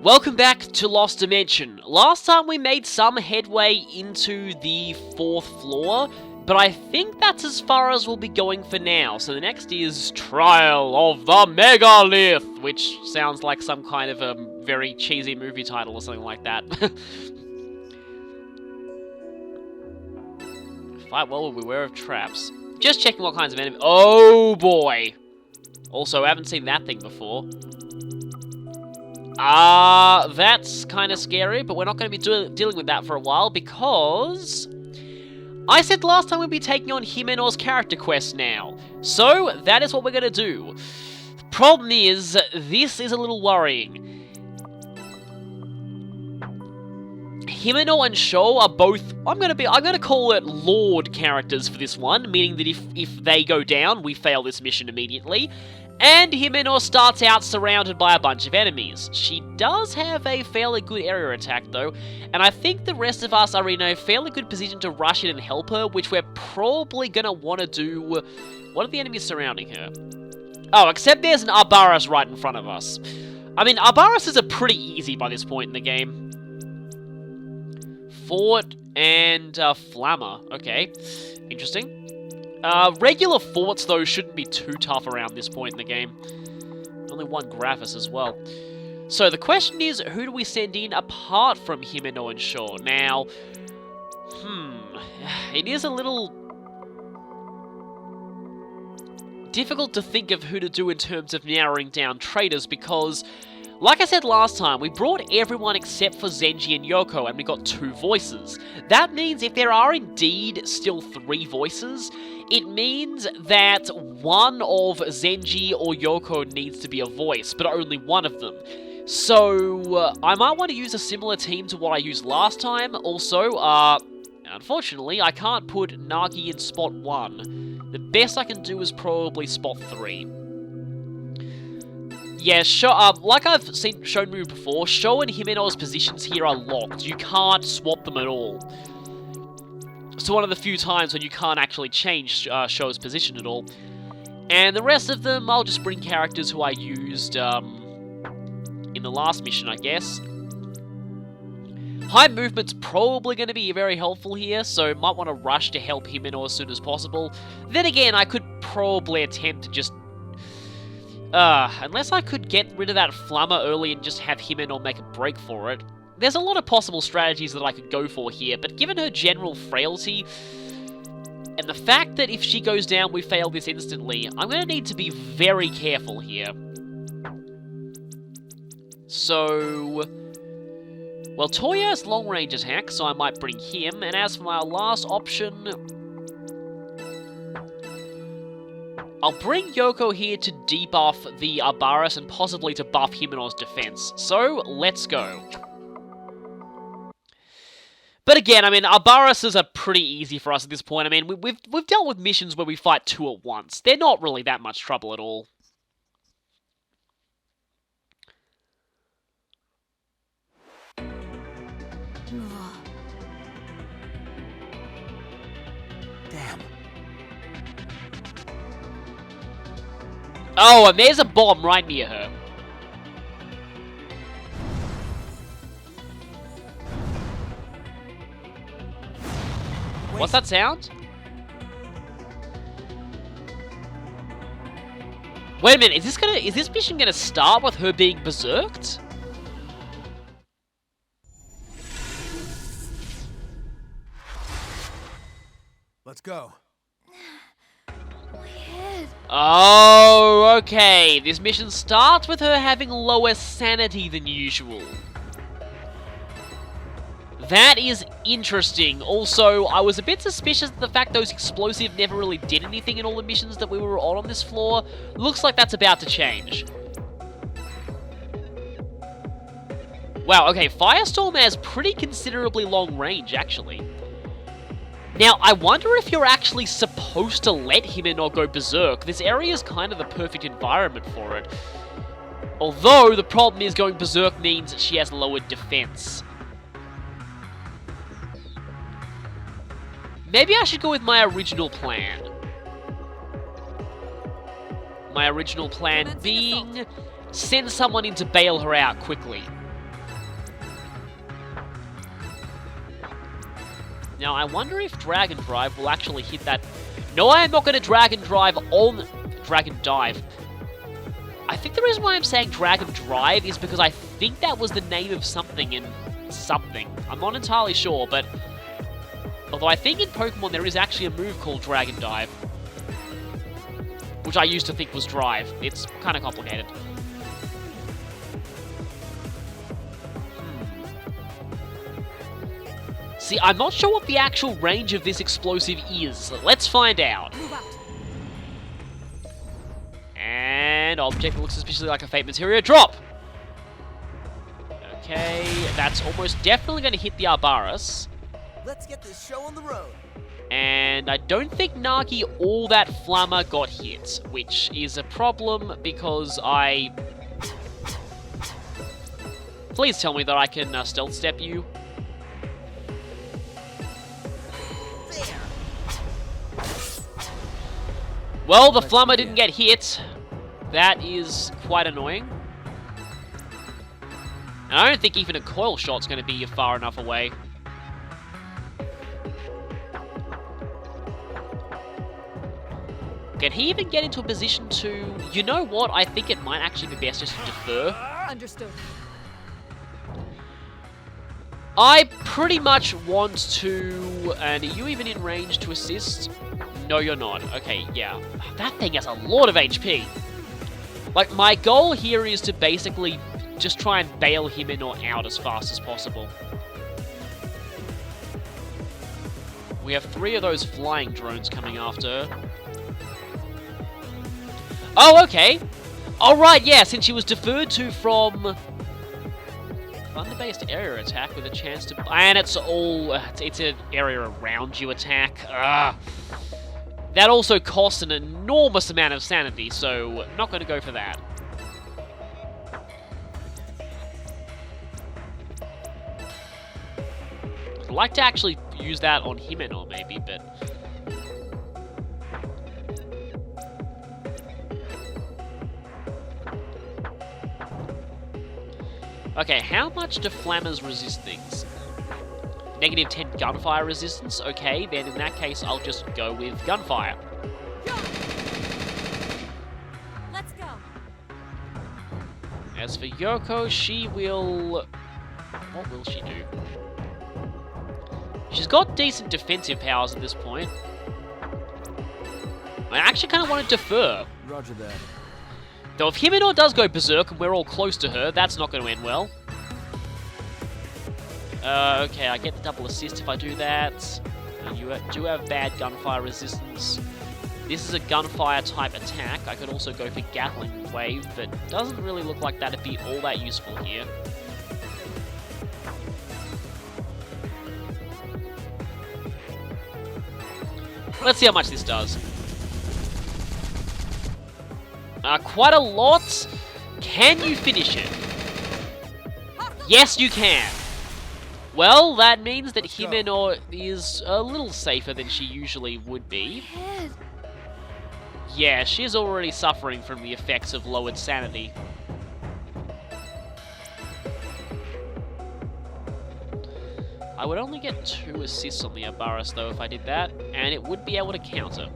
Welcome back to Lost Dimension. Last time we made some headway into the 4th floor, but I think that's as far as we'll be going for now. So the next is Trial of the Megalith, which sounds like some kind of a very cheesy movie title or something like that. Fight well, beware of traps. Just checking what kinds of enemies. Oh boy! Also, I haven't seen that thing before. That's kind of scary, but we're not going to be dealing with that for a while because I said last time we'd be taking on Himeno's character quest now. So, that is what we're going to do. Problem is, this is a little worrying. Himeno and Sho are both, I'm going to call it Lord characters for this one, meaning that if they go down, we fail this mission immediately. And Himeno starts out surrounded by a bunch of enemies. She does have a fairly good area attack though, and I think the rest of us are in a fairly good position to rush in and help her, which we're probably gonna want to do. What are the enemies surrounding her? Oh, except there's an Arbaris right in front of us. I mean, Arbaris are pretty easy by this point in the game. Fort and Flammer. Okay, interesting. Regular forts, though, shouldn't be too tough around this point in the game. Only one Graphis as well. So the question is, who do we send in apart from Himeno and Sho? Now, it is a little difficult to think of who to do in terms of narrowing down traitors because, like I said last time, we brought everyone except for Zenji and Yoko, and we got 2 voices. That means if there are indeed still 3 voices, it means that one of Zenji or Yoko needs to be a voice, but only one of them. So, I might want to use a similar team to what I used last time. Also, unfortunately, I can't put Nagi in spot 1. The best I can do is probably spot 3. Yeah, like I've shown you before, Sho and Himeno's positions here are locked. You can't swap them at all. So one of the few times when you can't actually change Sho's position at all. And the rest of them, I'll just bring characters who I used in the last mission, I guess. High movement's probably going to be very helpful here, so might want to rush to help Himeno as soon as possible. Then again, I could probably attempt to just... unless I could get rid of that Flammer early and just have Himeno make a break for it. There's a lot of possible strategies that I could go for here, but given her general frailty, and the fact that if she goes down we fail this instantly, I'm going to need to be very careful here. So... well, Toya has long-range attack, so I might bring him, and as for my last option... I'll bring Yoko here to debuff the Arbaris and possibly to buff Himeno's defense. So, let's go. But again, I mean, Arbarises are pretty easy for us at this point. I mean, we've dealt with missions where we fight 2 at once. They're not really that much trouble at all. Damn. Oh, and there's a bomb right near her. What's that sound? Wait a minute, is this mission gonna start with her being berserked? Let's go. My head. Oh, okay. This mission starts with her having lower sanity than usual. That is interesting. Also, I was a bit suspicious of the fact those explosives never really did anything in all the missions that we were on this floor. Looks like that's about to change. Wow, okay, Firestorm has pretty considerably long range, actually. Now, I wonder if you're actually supposed to let Himeno go berserk. This area is kind of the perfect environment for it. Although, the problem is going berserk means she has lowered defense. Maybe I should go with my original plan. My original plan being send someone in to bail her out quickly. Now, I wonder if Dragon Drive will actually hit that... No, I am not going to Dragon Drive on... Dragon Dive. I think the reason why I'm saying Dragon Drive is because I think that was the name of something in something. I'm not entirely sure, but... Although I think in Pokemon there is actually a move called Dragon Dive. Which I used to think was Drive. It's kind of complicated. See, I'm not sure what the actual range of this explosive is. Let's find out. And object that looks suspiciously like a Fate Materia. Drop! Okay, that's almost definitely going to hit the Arbaris. Let's get this show on the road. And I don't think Nagi or that Flammer got hit, which is a problem because I... Please tell me that I can stealth step you. Well, the Flammer didn't get hit. That is quite annoying. And I don't think even a coil shot's going to be far enough away. Can he even get into a position to... You know what? I think it might actually be best just to defer. Understood. I pretty much want to... And are you even in range to assist? No, you're not. Okay, yeah. That thing has a lot of HP. Like, my goal here is to basically just try and bail Himeno out as fast as possible. We have 3 of those flying drones coming after her. Oh, okay. Alright, yeah, since she was deferred to from... Thunder-based area attack with a chance to... And it's all... It's an area around you attack. Ugh. That also costs an enormous amount of sanity, so not going to go for that. I'd like to actually use that on Himeno, maybe, but... Okay, how much do Flammers resist things? Negative 10 gunfire resistance? Okay, then in that case, I'll just go with gunfire. Let's go. As for Yoko, she will... What will she do? She's got decent defensive powers at this point. I actually kind of want to defer. Roger that. Though if Himeno does go Berserk and we're all close to her, that's not going to end well. Okay, I get the double assist if I do that. You do have bad gunfire resistance. This is a gunfire type attack. I could also go for Gatling Wave, but doesn't really look like that'd be all that useful here. Let's see how much this does. Quite a lot. Can you finish it? Yes, you can. Well, that means that Himeno is a little safer than she usually would be. Head. Yeah, she's already suffering from the effects of lowered sanity. I would only get 2 assists on the Arbaris, though, if I did that, and it would be able to counter.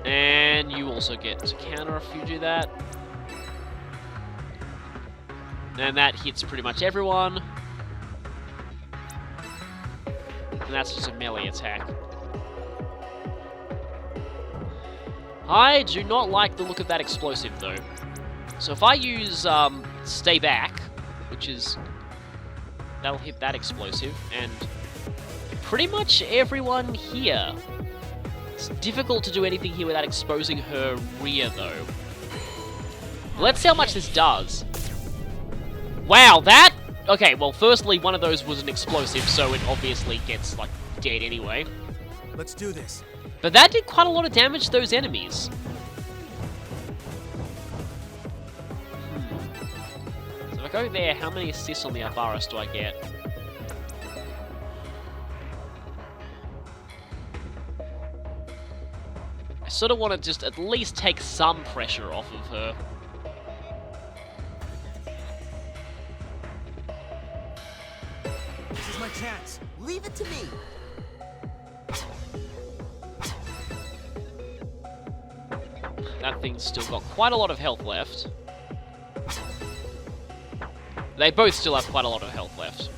And you also get to counter if you do that. And that hits pretty much everyone. And that's just a melee attack. I do not like the look of that explosive, though. So if I use Stay Back, which is... That'll hit that explosive, and pretty much everyone here. It's difficult to do anything here without exposing her rear, though. Let's see how much this does. Wow, that... Okay, well, firstly, one of those was an explosive, so it obviously gets, like, dead anyway. Let's do this. But that did quite a lot of damage to those enemies. So if I go there, how many assists on the Arbaris do I get? I sort of want to just at least take some pressure off of her. This is my chance. Leave it to me. That thing's still got quite a lot of health left. They both still have quite a lot of health left.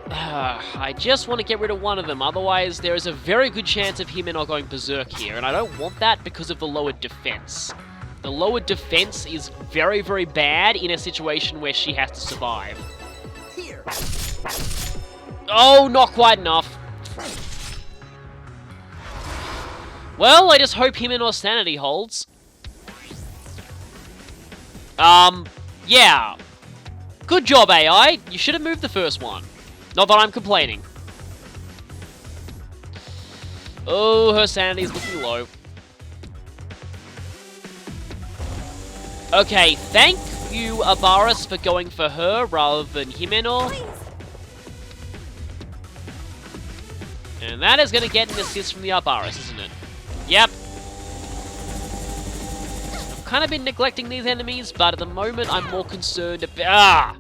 I just want to get rid of one of them, otherwise there is a very good chance of Himeno going Berserk here, and I don't want that because of the lowered defense. The lowered defense is very, very bad in a situation where she has to survive. Here. Oh, not quite enough. Well, I just hope Himeno's sanity holds. Yeah. Good job, AI. You should have moved the first one. Not that I'm complaining. Oh, her sanity's looking low. Okay, thank you, Arbaris, for going for her rather than Himeno. Please. And that is going to get an assist from the Arbaris, isn't it? Yep. I've kind of been neglecting these enemies, but at the moment I'm more concerned about...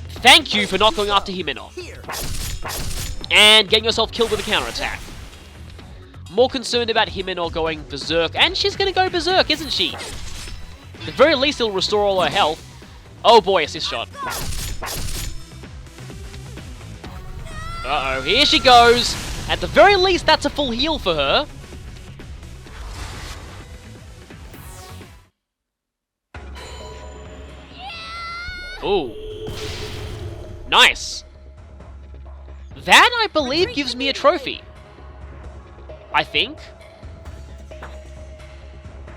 Thank you for not going after Himeno. Here. And getting yourself killed with a counterattack. More concerned about Himeno going Berserk. And she's going to go Berserk, isn't she? At the very least, it'll restore all her health. Oh boy, assist shot. Uh-oh, here she goes. At the very least, that's a full heal for her. Ooh. Nice. That, I believe, gives me a trophy. I think.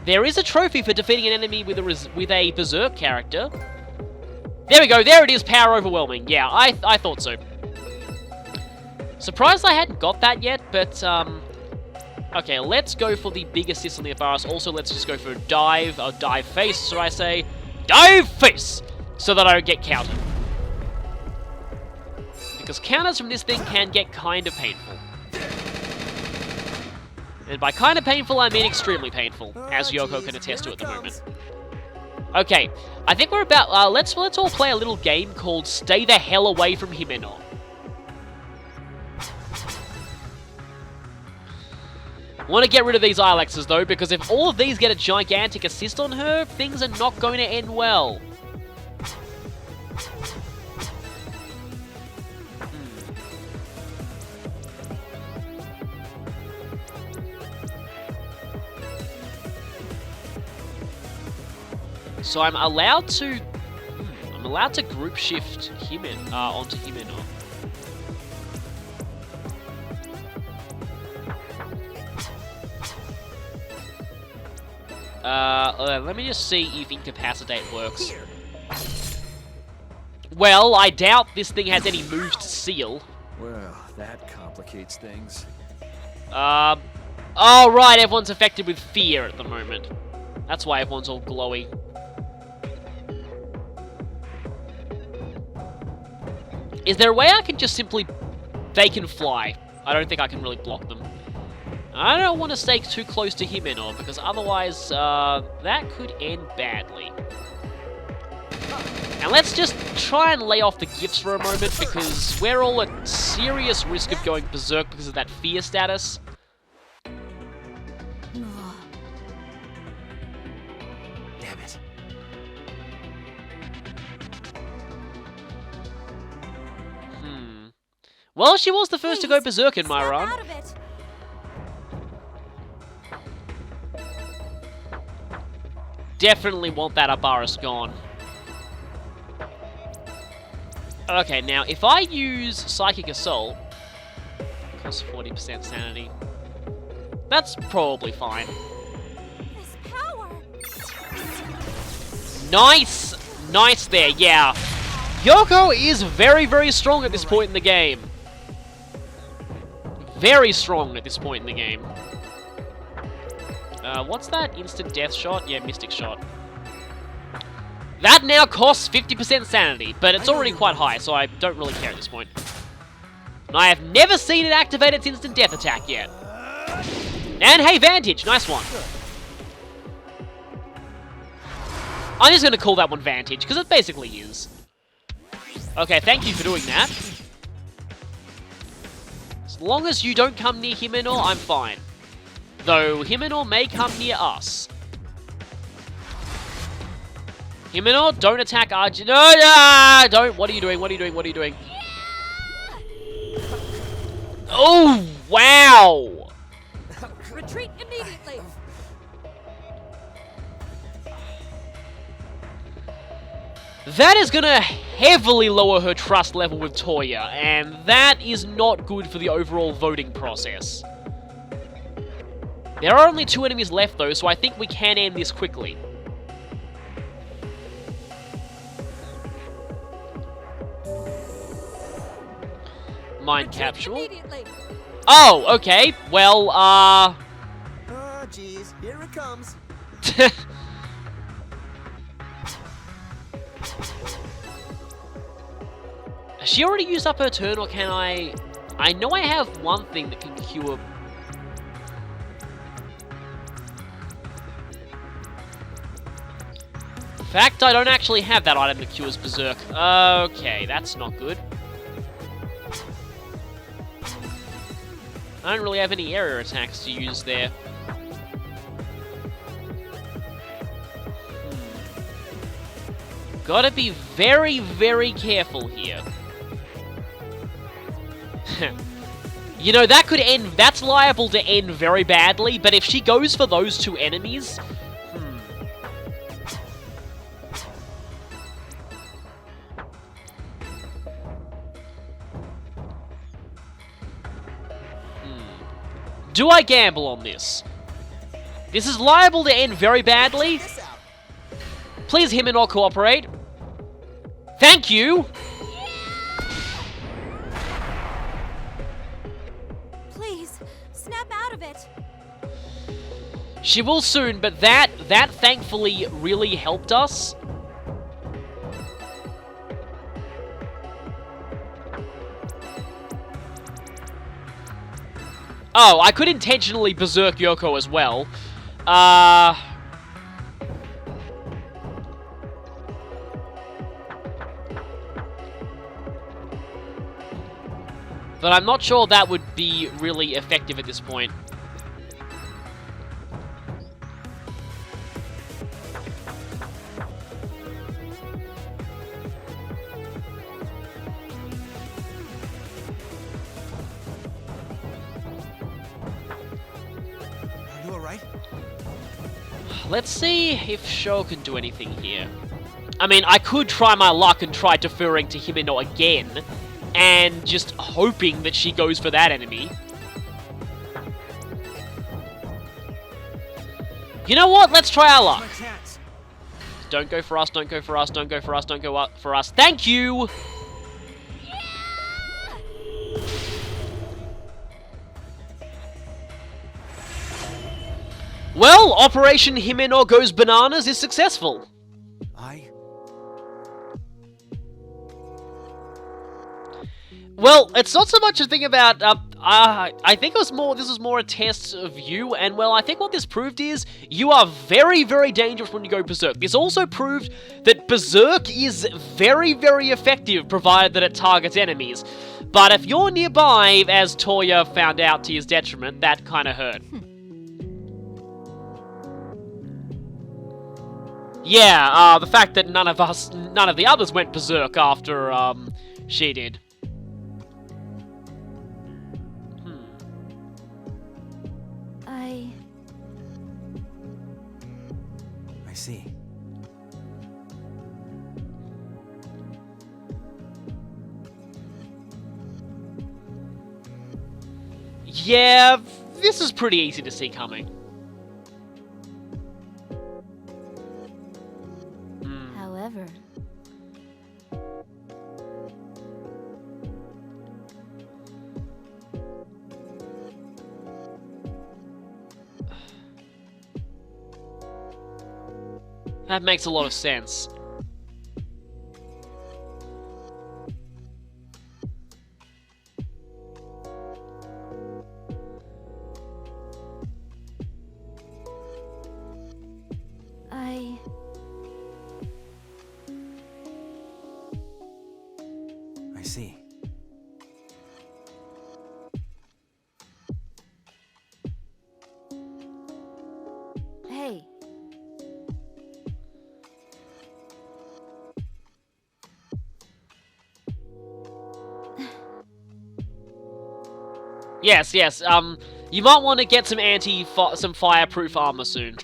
There is a trophy for defeating an enemy with a Berserk character. There we go, there it is, power overwhelming. Yeah, I thought so. Surprised I hadn't got that yet, but, okay, let's go for the big assist on the Arbaris. Also, let's just go for a dive face, should I say. Dive face! So that I don't get countered. Because counters from this thing can get kind of painful. And by kind of painful, I mean extremely painful, as Yoko can attest to at the moment. Okay, I think we're about, let's all play a little game called Stay the Hell Away from Himeno. Want to get rid of these Ilexes though, because if all of these get a gigantic assist on her, things are not going to end well. So I'm allowed to group shift Himeno onto Himeno. Let me just see if Incapacitate works. Here. Well, I doubt this thing has any moves to seal. Well, that complicates things. Oh right, everyone's affected with fear at the moment. That's why everyone's all glowy. Is there a way I can just simply... They can fly. I don't think I can really block them. I don't want to stay too close to Himeno, because otherwise, that could end badly. And let's just try and lay off the gifts for a moment, because we're all at serious risk of going Berserk because of that fear status. Damn it. Well, she was the first to go Please, Berserk in my snap run. out of it. Definitely want that Arbaris gone. Okay, now, if I use Psychic Assault, costs 40% sanity, that's probably fine. This power. Nice! Nice there, yeah. Yoko is very, very strong at this point in the game. Very strong at this point in the game. What's that instant death shot? Yeah, mystic shot. That now costs 50% sanity, but it's already quite high, so I don't really care at this point. And I have never seen it activate its instant death attack yet. And hey, Vantage! Nice one. I'm just going to call that one Vantage, because it basically is. Okay, thank you for doing that. As long as you don't come near Himeno, I'm fine. Though, Himeno may come near us. Himeno, don't attack Arjun. No, don't. What are you doing? What are you doing? What are you doing? Oh, wow! Retreat immediately. That is gonna heavily lower her trust level with Toya, and that is not good for the overall voting process. There are only 2 enemies left though, so I think we can end this quickly. Mind capsule. Oh, okay. Well, Oh, jeez. Here it comes. Has she already used up her turn, or can I... I know I have one thing that can cure... In fact, I don't actually have that item that cures Berserk. Okay, that's not good. I don't really have any area attacks to use there. Gotta be very, very careful here. You know, that could end... That's liable to end very badly, but if she goes for those 2 enemies... Do I gamble on this? This is liable to end very badly. Please, Himeno, cooperate. Thank you! Please, snap out of it. She will soon, but that thankfully really helped us. Oh, I could intentionally Berserk Yoko as well. But I'm not sure that would be really effective at this point. Are you alright? Let's see if Sho can do anything here. I mean, I could try my luck and try deferring to Himeno again, and just hoping that she goes for that enemy. You know what? Let's try our luck. Don't go for us, don't go for us, don't go for us, don't go for us. Thank you! Well, Operation Himeno Goes Bananas is successful. Well, it's not so much a thing about, I think this was more a test of you, and well, I think what this proved is, you are very, very dangerous when you go Berserk. This also proved that Berserk is very, very effective, provided that it targets enemies. But if you're nearby, as Toya found out to his detriment, that kind of hurt. Yeah, the fact that none of the others went Berserk after, she did. I see. Yeah, this is pretty easy to see coming. However, That makes a lot of sense. I see. Hey. Yes, yes, you might want to get some fireproof armor soon.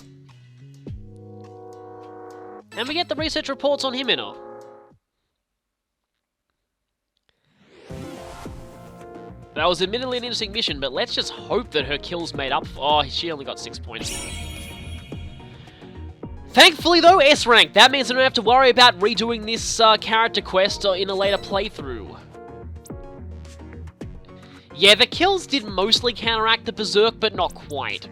And we get the research reports on Himeno. That was admittedly an interesting mission, but let's just hope that her kills made up for... Oh, she only got 6 points. Thankfully, though, S rank. That means I don't have to worry about redoing this character quest in a later playthrough. Yeah, the kills did mostly counteract the Berserk, but not quite.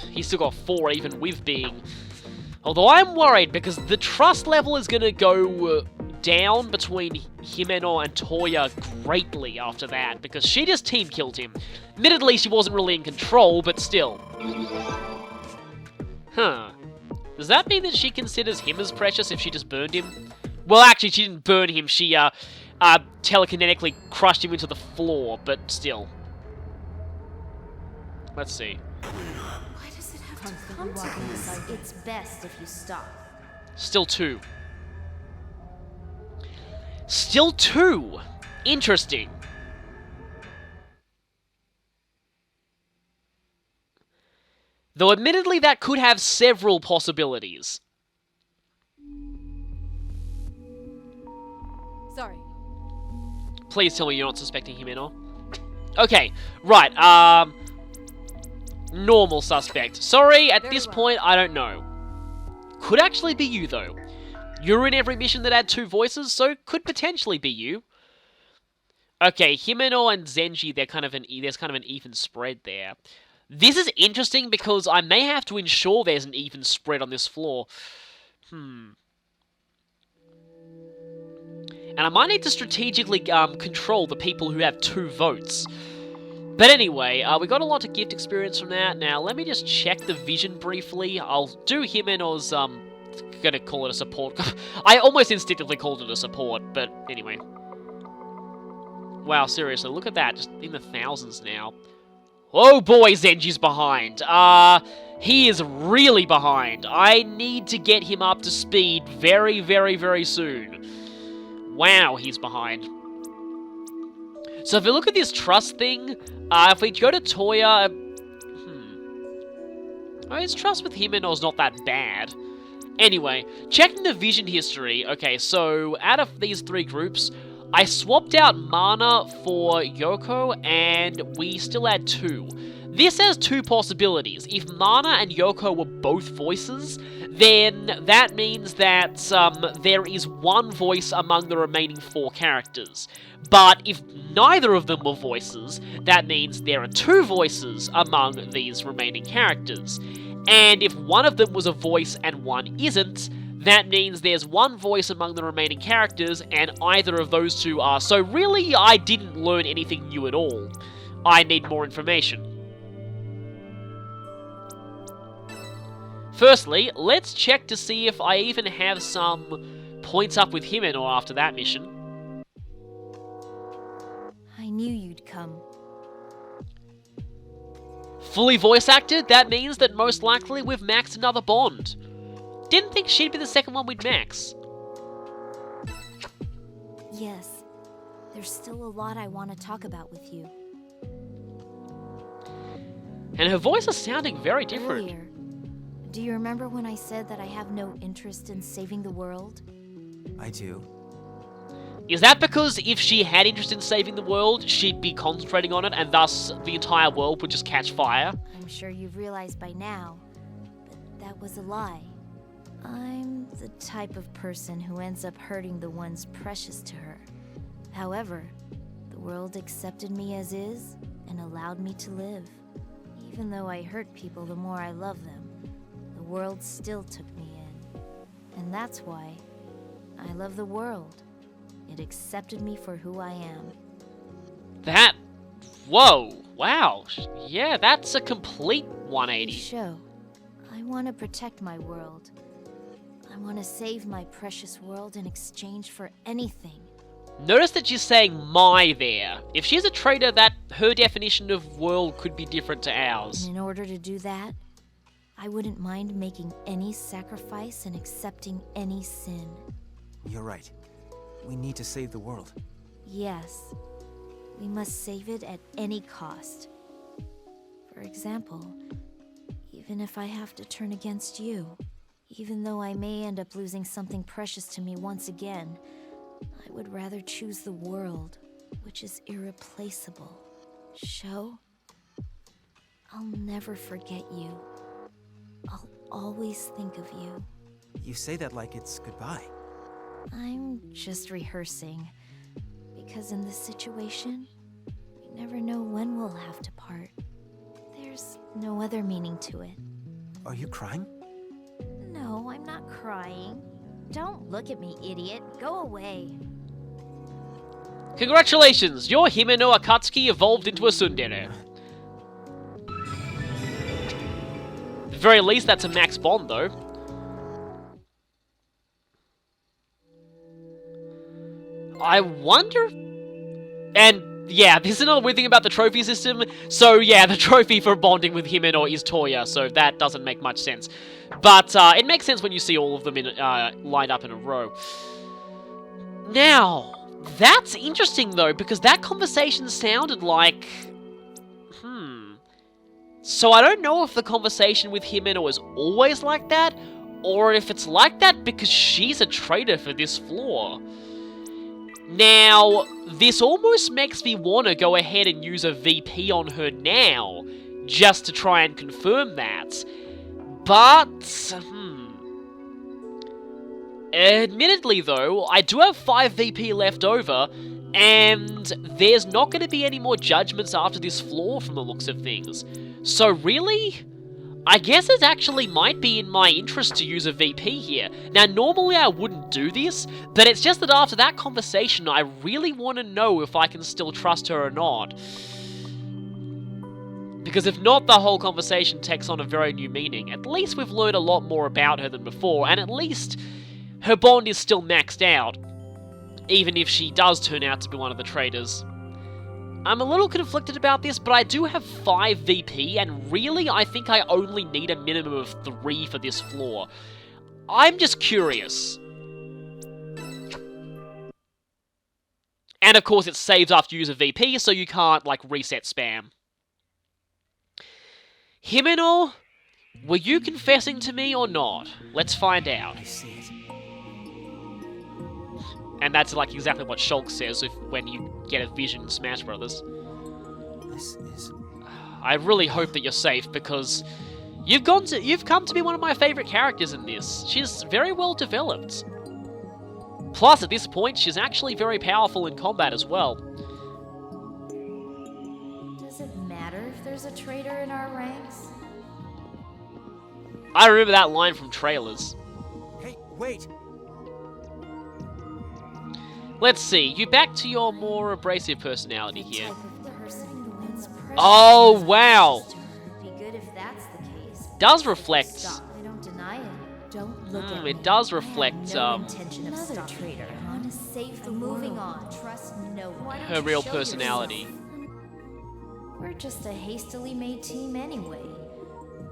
He's still got 4 even with being... Although I'm worried because the trust level is going to go down between Himeno and Toya greatly after that, because she just team killed him. Admittedly, she wasn't really in control, but still. Huh. Does that mean that she considers him as precious if she just burned him? Well, actually, she didn't burn him. She telekinetically crushed him into the floor, but still. Let's see. Why does it have to come to this? It's best if you stop. Still 2. Still 2! Interesting. Though admittedly that could have several possibilities. Sorry. Please tell me you're not suspecting Himeno. Okay, right, normal suspect. Sorry, at this point, I don't know. Could actually be you, though. You're in every mission that had 2 voices, so could potentially be you. Okay, Himeno and Zenji, there's kind of an even spread there. This is interesting because I may have to ensure there's an even spread on this floor. And I might need to strategically control the people who have 2 votes. But anyway, we got a lot of gift experience from that. Now, let me just check the vision briefly. I'll do Himeno's, gonna call it a support. I almost instinctively called it a support, but anyway. Wow, seriously, look at that. Just in the thousands now. Oh boy, Zenji's behind. He is really behind. I need to get him up to speed very, very, very soon. Wow, he's behind. So if we look at this trust thing, if we go to Toya... Oh, his trust with Himeno is not that bad. Anyway, checking the vision history. Okay, so out of these 3 groups, I swapped out Mana for Yoko, and we still had 2. This has 2 possibilities. If Mana and Yoko were both voices, then that means that there is 1 voice among the remaining 4 characters. But if neither of them were voices, that means there are 2 voices among these remaining characters. And if one of them was a voice and one isn't, that means there's 1 voice among the remaining characters, and either of those 2 are. So really, I didn't learn anything new at all. I need more information. Firstly, let's check to see if I even have some points up with Himeno after that mission. I knew you'd come. Fully voice acted? That means that most likely we've maxed another bond. Didn't think she'd be the second one we'd max. Yes. There's still a lot I want to talk about with you. And her voice is sounding very different. Earlier, do you remember when I said that I have no interest in saving the world? I do. Is that because if she had interest in saving the world, she'd be concentrating on it, and thus the entire world would just catch fire? I'm sure you've realized by now, but that was a lie. I'm the type of person who ends up hurting the ones precious to her. However, the world accepted me as is, and allowed me to live. Even though I hurt people the more I love them, the world still took me in. And that's why I love the world. It accepted me for who I am. That... Whoa. Wow. Yeah, that's a complete 180. Show. I want to protect my world. I want to save my precious world in exchange for anything. Notice that she's saying my there. If she's a traitor, that her definition of world could be different to ours. And in order to do that, I wouldn't mind making any sacrifice and accepting any sin. You're right. We need to save the world. Yes. We must save it at any cost. For example, even if I have to turn against you, even though I may end up losing something precious to me once again, I would rather choose the world, which is irreplaceable. Sho, I'll never forget you. I'll always think of you. You say that like it's goodbye. I'm just rehearsing, because in this situation, we never know when we'll have to part. There's no other meaning to it. Are you crying? No, I'm not crying. Don't look at me, idiot. Go away. Congratulations! Your Himeno Akatsuki evolved into a tsundere. At the very least, that's a max bond, though. I wonder... And, yeah, this is another weird thing about the trophy system. So, yeah, the trophy for bonding with Himeno is Toya, so that doesn't make much sense. But, it makes sense when you see all of them in, lined up in a row. Now... That's interesting, though, because that conversation sounded like... So I don't know if the conversation with Himeno is always like that, or if it's like that because she's a traitor for this floor. Now, this almost makes me want to go ahead and use a VP on her now, just to try and confirm that. But... Admittedly, though, I do have 5 VP left over, and there's not going to be any more judgments after this floor from the looks of things. So really, I guess it actually might be in my interest to use a VP here. Now, normally I wouldn't do this, but it's just that after that conversation, I really want to know if I can still trust her or not. Because if not, the whole conversation takes on a very new meaning. At least we've learned a lot more about her than before, and at least... her bond is still maxed out, even if she does turn out to be one of the traitors. I'm a little conflicted about this, but I do have 5 VP, and really, I think I only need a minimum of 3 for this floor. I'm just curious. And of course, it saves after you use a VP, so you can't, like, reset spam. Himeno, were you confessing to me or not? Let's find out. I see it. And that's like exactly what Shulk says when you get a vision in Smash Brothers. This is... I really hope that you're safe, because you've come to be one of my favorite characters in this. She's very well developed. Plus, at this point, she's actually very powerful in combat as well. Does it matter if there's a traitor in our ranks? I remember that line from trailers. Hey, wait! Let's see, you back to your more abrasive personality here. Oh, Oh, wow! Be good if that's the case. Does reflect... Stop. I don't deny it. Don't look at me. It does reflect, No intention of Another stopping. traitor. I want to save the moving on. Trust no one. her real personality. We're just a hastily made team anyway.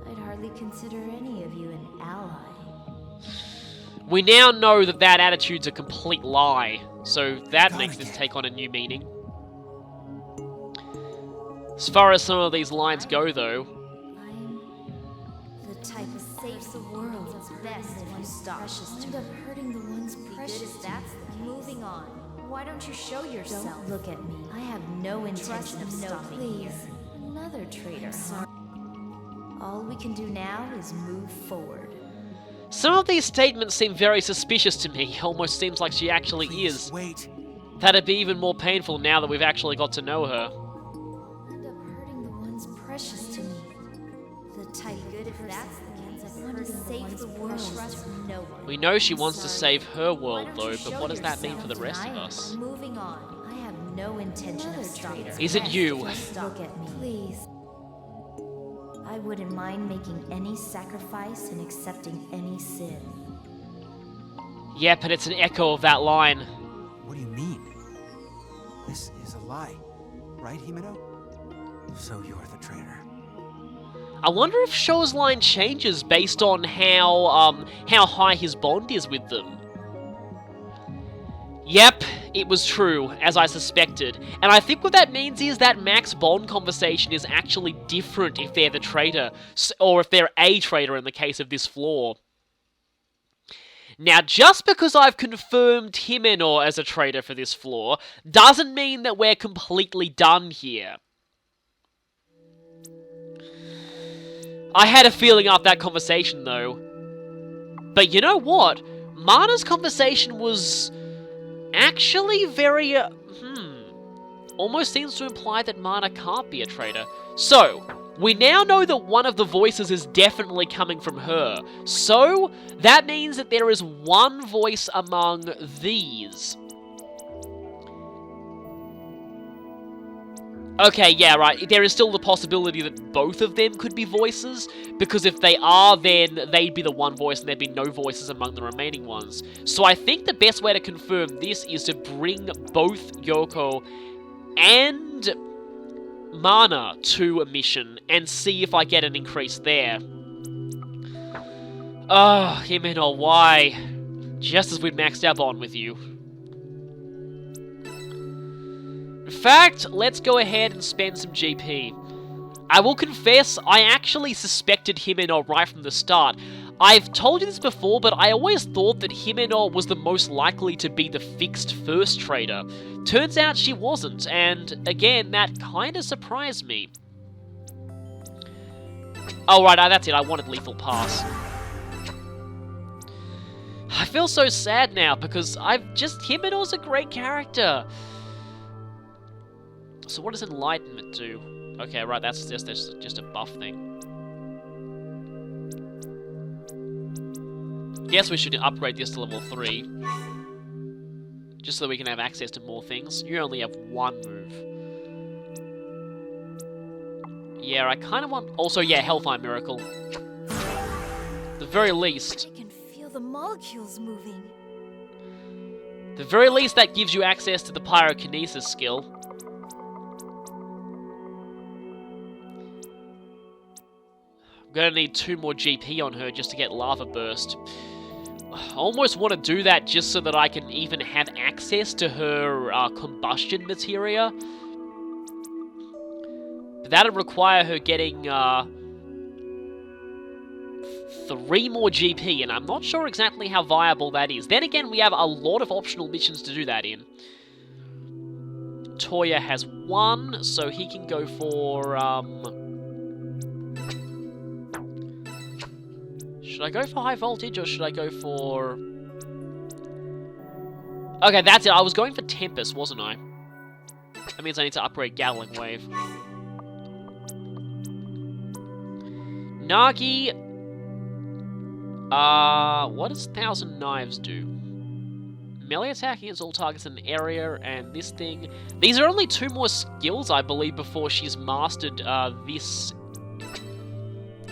I'd hardly consider any of you an ally. We now know that that attitude's a complete lie, so that makes this take on a new meaning. As far as some of these lines go, though... I'm the type of saves the world. It's best if you stop. End up hurting the ones precious. That's moving on. Why don't you show yourself? Don't look at me. I have no intention of stopping here. Another traitor. All we can do now is move forward. Some of these statements seem very suspicious to me. Almost seems like she actually is. Wait. That'd be even more painful now that we've actually got to know her. End up precious to me. The type Good if that's the case. I want to save the world. Trust no one. We know she wants to save her Why world, don't though, you but show what does that mean for the yourself? rest of Deny it. us? Moving on. I have no intention of stopping. Is it you? Just look at me. Please. I wouldn't mind making any sacrifice and accepting any sin. Yeah, but it's an echo of that line. What do you mean? This is a lie. Right, Himeno? So you're the traitor. I wonder if Sho's line changes based on how high his bond is with them. Yep, it was true, as I suspected. And I think what that means is that Mac's bond conversation is actually different if they're the traitor, or if they're a traitor in the case of this floor. Now, just because I've confirmed Himeno as a traitor for this floor, doesn't mean that we're completely done here. I had a feeling after that conversation, though. But you know what? Mana's conversation was actually very, almost seems to imply that Mana can't be a traitor. So, we now know that one of the voices is definitely coming from her. So, that means that there is one voice among these. Okay, yeah, right. There is still the possibility that both of them could be voices, because if they are, then they'd be the one voice and there'd be no voices among the remaining ones. So I think the best way to confirm this is to bring both Yoko and Mana to a mission and see if I get an increase there. Oh, Himeno, why? Just as we'd maxed our bond with you. In fact, let's go ahead and spend some GP. I will confess, I actually suspected Himeno right from the start. I've told you this before, but I always thought that Himeno was the most likely to be the fixed first traitor. Turns out she wasn't, and again, that kinda surprised me. Oh right, that's it, I wanted Lethal Pass. I feel so sad now, because Himeno's a great character. So what does Enlightenment do? Okay, right, that's just a buff thing. Guess we should upgrade this to level 3. Just so that we can have access to more things. You only have one move. Yeah, I kind of want... Also, yeah, Hellfire Miracle. The very least... I can feel the molecules moving. The very least, that gives you access to the Pyrokinesis skill. I'm gonna need 2 more GP on her just to get Lava Burst. I almost want to do that just so that I can even have access to her combustion materia. But that'd require her getting 3 more GP, and I'm not sure exactly how viable that is. Then again, we have a lot of optional missions to do that in. Toya has 1, so he can go for... Should I go for high voltage, or should I go for... Okay, that's it. I was going for Tempest, wasn't I? That means I need to upgrade Gatling Wave. Nagi... what does 1,000 Knives do? Melee attack against all targets in an area, and this thing... These are only 2 more skills, I believe, before she's mastered, this...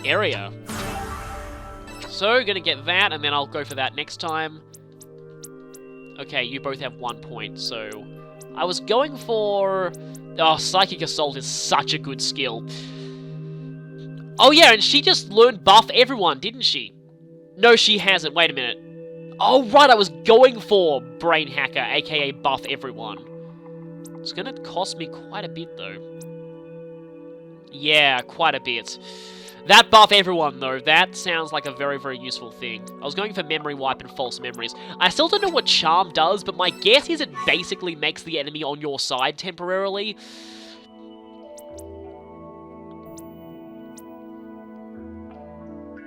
area. So, gonna get that, and then I'll go for that next time. Okay, you both have 1 point, so... I was going for... Oh, Psychic Assault is such a good skill. Oh yeah, and she just learned Buff Everyone, didn't she? No, she hasn't. Wait a minute. Oh, right, I was going for Brain Hacker, aka Buff Everyone. It's gonna cost me quite a bit, though. Yeah, quite a bit. That Buff Everyone, though, that sounds like a very, very useful thing. I was going for Memory Wipe and False Memories. I still don't know what Charm does, but my guess is it basically makes the enemy on your side temporarily.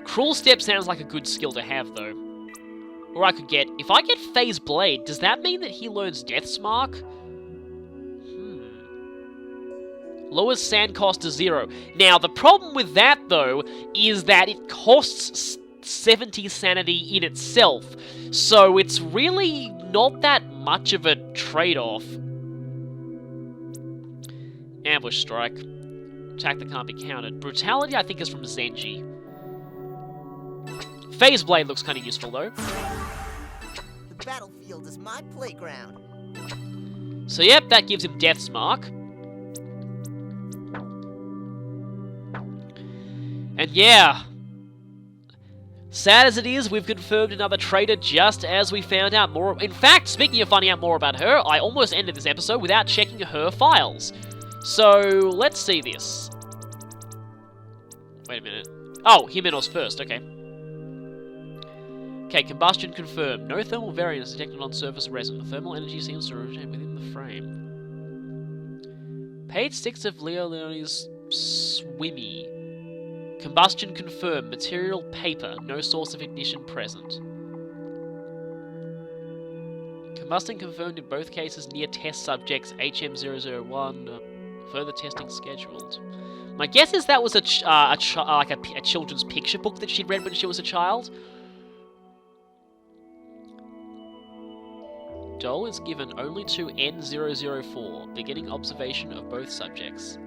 Cruel Step sounds like a good skill to have, though. Or I could get... If I get Phase Blade, does that mean that he learns Death's Mark? Lowers sand cost to 0. Now, the problem with that, though, is that it costs 70 sanity in itself. So it's really not that much of a trade-off. Ambush strike. Attack that can't be countered. Brutality, I think, is from Zenji. Phase Blade looks kind of useful, though. The battlefield is my playground. So, yep, that gives him Death's Mark. And yeah, sad as it is, we've confirmed another traitor just as we found out more. In fact, speaking of finding out more about her, I almost ended this episode without checking her files. So, let's see this. Wait a minute. Oh, Himeno's first, okay. Okay, combustion confirmed. No thermal variance detected on surface resin. The thermal energy seems to originate within the frame. Page 6 of Leo Leone's Swimmy. Combustion confirmed. Material paper. No source of ignition present. Combustion confirmed in both cases near test subjects HM001. Further testing scheduled. My guess is that was a children's picture book that she'd read when she was a child. Doll is given only to N004, beginning observation of both subjects.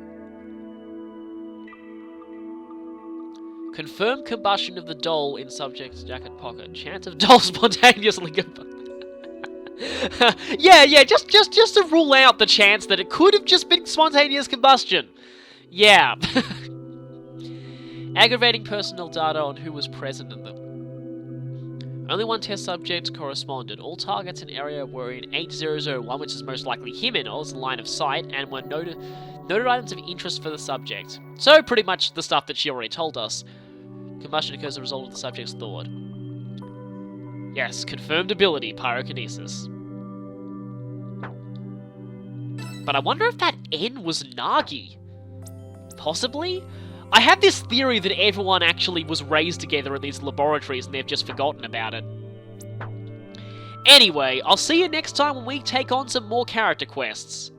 Confirmed combustion of the doll in subject's jacket pocket. Chance of doll spontaneously yeah, just to rule out the chance that it could have just been spontaneous combustion. Yeah. Aggravating personnel data on who was present in them. Only one test subject corresponded. All targets in area were in H001, which is most likely Himeno's line of sight, and were noted items of interest for the subject. So, pretty much the stuff that she already told us. Combustion occurs as a result of the subject's thought. Yes, confirmed ability, pyrokinesis. But I wonder if that N was Nagi. Possibly? I have this theory that everyone actually was raised together in these laboratories and they've just forgotten about it. Anyway, I'll see you next time when we take on some more character quests.